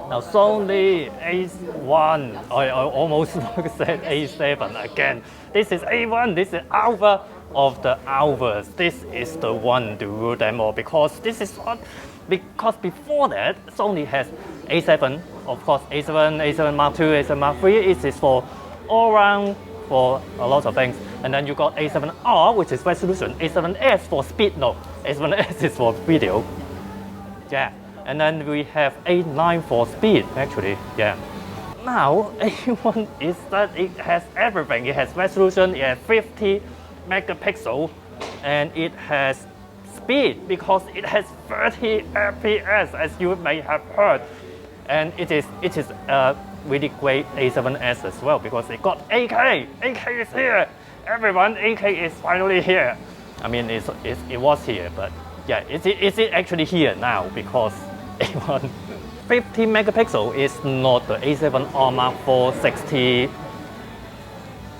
Now Sony A1, I almost said A7 again. This is A1, this is alpha of the alphas. This is the one to rule them all because this is what, because before that Sony has A7, of course A7, A7 Mark II, A7 Mark III, it is for all around for a lot of things. And then you got A7R, which is resolution, A7S for speed, no, A7S is for video. Yeah. And then we have A9 for speed, actually, yeah. Now, A1 is that it has everything. It has resolution, it has 50 megapixels, and it has speed because it has 30 FPS, as you may have heard. And it is a really great A7S as well because it got 8K. 8K is here. Everyone, 8K is finally here. I mean, it was here, but yeah, is it actually here now because A1. 50 megapixel is not the A7R Mark IV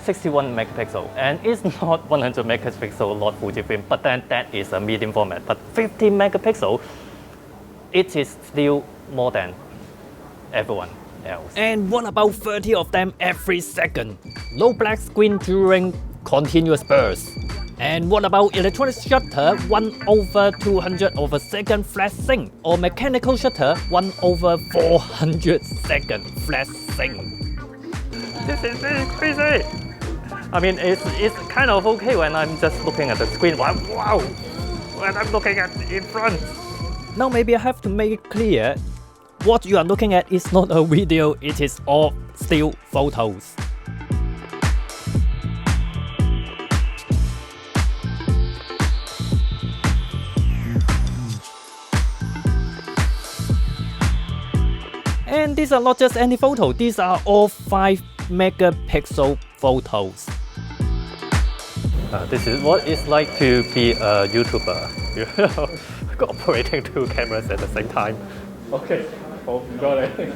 61 megapixel, and it's not 100 megapixel not Fujifilm, but then that is a medium format. But 50 megapixel, it is still more than everyone else. And what about 30 of them every second? No black screen during continuous bursts. And what about electronic shutter 1/200 of a second flash sync or mechanical shutter 1/400 second flash sync? This is very crazy. I mean, it's kind of okay when I'm just looking at the screen. Wow! When I'm looking at in front. Now maybe I have to make it clear, what you are looking at is not a video, it is all still photos. And these are not just any photo, these are all 5 megapixel photos. This is what it's like to be a YouTuber, you know, operating 2 cameras at the same time. Okay, got it.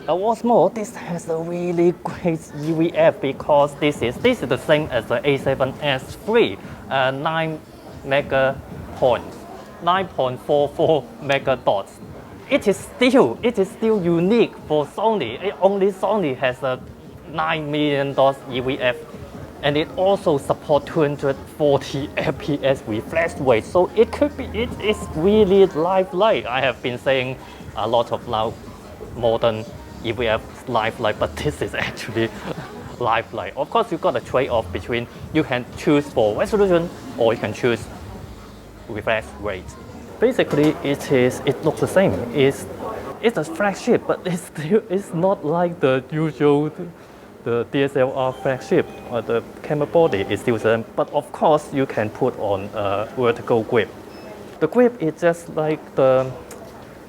What's more, this has a really great EVF because this is the same as the A7S III, 9 mega points, 9.44 mega dots. It is still unique for Sony. Only Sony has a 9 million dots EVF, and it also supports 240 FPS refresh rate. So it is really lifelike. I have been saying a lot of now modern EVF lifelike, but this is actually lifelike. Of course, you got a trade-off between you can choose for resolution or you can choose refresh rate. Basically, it looks the same. It's a flagship, but it's not like the usual the DSLR flagship. The camera body is still the same, but of course you can put on a vertical grip. The grip is just like the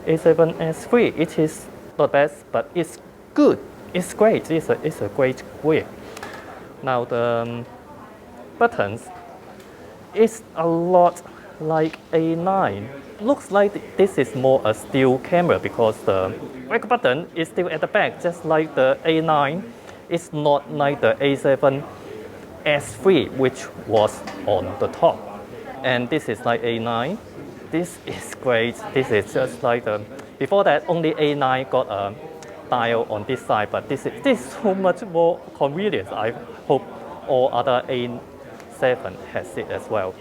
A7S III. It is not best, but it's good. It's great. It's a great grip. Now the buttons is a lot like A9. Looks like this is more a still camera because the record button is still at the back, just like the A9. It's not like the A7S III, which was on the top. And this is like A9. This is great. This is just like the, before that only A9 got a dial on this side, but this is so much more convenient. I hope all other A7 has it as well.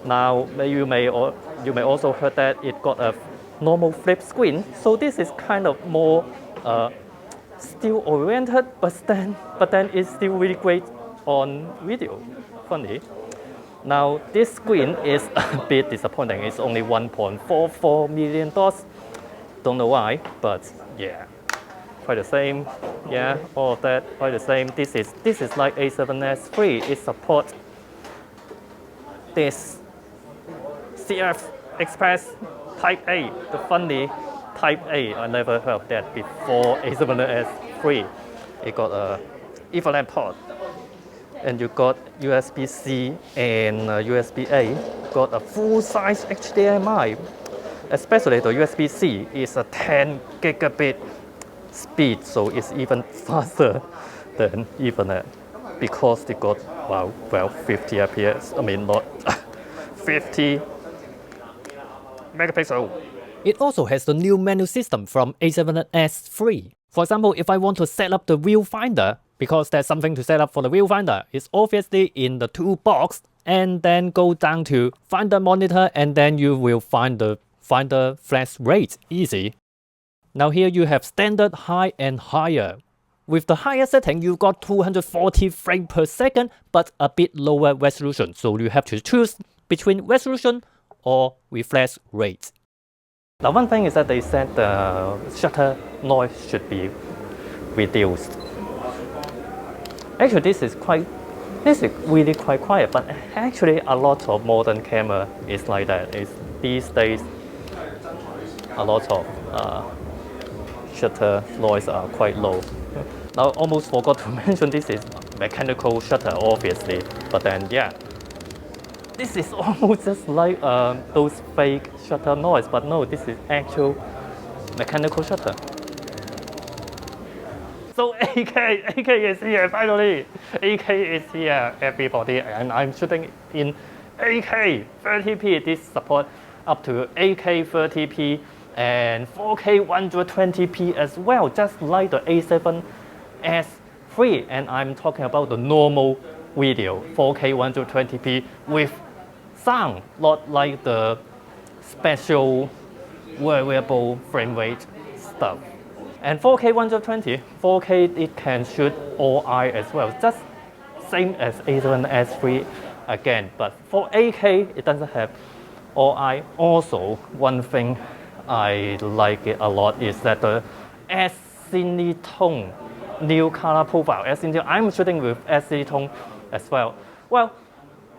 Now you may also heard that it got a normal flip screen, so this is kind of more still oriented, but then it's still really great on video. Funny. Now this screen is a bit disappointing. It's only 1.44 million dots. Don't know why, but yeah, quite the same. Yeah, all of that quite the same. This is like A7S III. It supports this CF Express Type A, the funny Type A. I never heard of that before A7S III. It got a Ethernet port, and you got USB-C and USB-A. Got a full-size HDMI. Especially the USB-C is a 10 gigabit speed, so it's even faster than Ethernet because they got 50 FPS. I mean not 50 megapixel It also has the new menu system from A7S III. For example, if I want to set up the Viewfinder, because there's something to set up for the Viewfinder, it's obviously in the toolbox, and then go down to Finder Monitor, and then you will find the Finder flash rate. Easy. Now here you have standard, high, and higher. With the higher setting, you got 240 frames per second, but a bit lower resolution, so you have to choose between resolution or refresh rate. Now one thing is that they said the shutter noise should be reduced. Actually this is really quite quiet, but actually a lot of modern camera is like that. These days a lot of shutter noise are quite low. Now almost forgot to mention this is mechanical shutter obviously, but then yeah. This is almost just like those fake shutter noise, but no, this is actual mechanical shutter. So 8K is here finally. 8K is here, everybody, and I'm shooting in 8K 30p. This support up to 8K 30p and 4K 120p as well, just like the A7S III. And I'm talking about the normal video, 4K 120p with sound, not like the special variable frame rate stuff. And 4K 120, 4K it can shoot all eye as well, just same as A7S III again. But for 8K it doesn't have all eye. Also, one thing I like it a lot is that the Acetone new color profile. I'm shooting with Acetone as well. Well,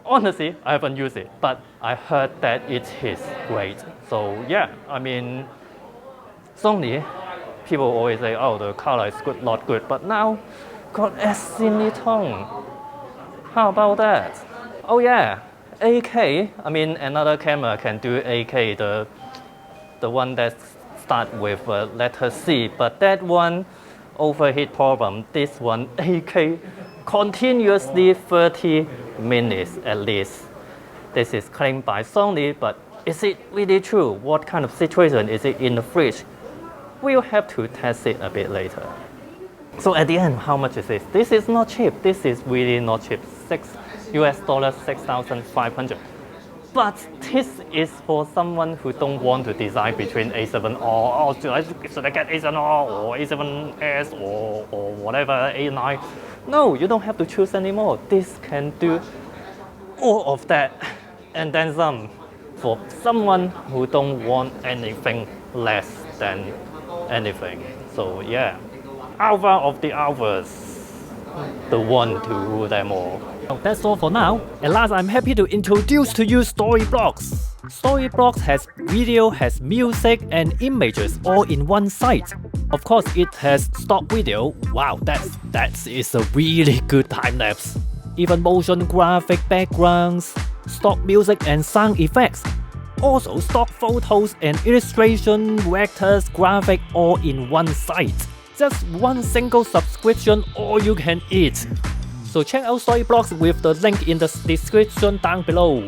honestly, I haven't used it, but I heard that it is great. So yeah, I mean, Sony, people always say, oh, the color is good, not good, but now got Acetone. How about that? Oh yeah, 8K. I mean, another camera can do 8K, the one that start with letter C, but that one overheat problem. This one 8K continuously 30 minutes at least. This is claimed by Sony, but is it really true? What kind of situation is it in the fridge? We'll have to test it a bit later. So at the end, how much is this? This is not cheap. This is really not cheap. $6, 6,500. But this is for someone who don't want to decide between A7 or should I get A7R or A7S or whatever, A9. No, you don't have to choose anymore. This can do all of that and then some for someone who don't want anything less than anything. So yeah, alpha of the alphas, the one to rule them all. That's all for now. At last, I'm happy to introduce to you Storyblocks. Storyblocks has video, has music and images all in one site. Of course, it has stock video. Wow, that is a really good time lapse. Even motion graphic backgrounds, stock music and sound effects. Also stock photos and illustration, vectors, graphic all in one site. Just one single subscription, all you can eat. So check out Storyblocks with the link in the description down below.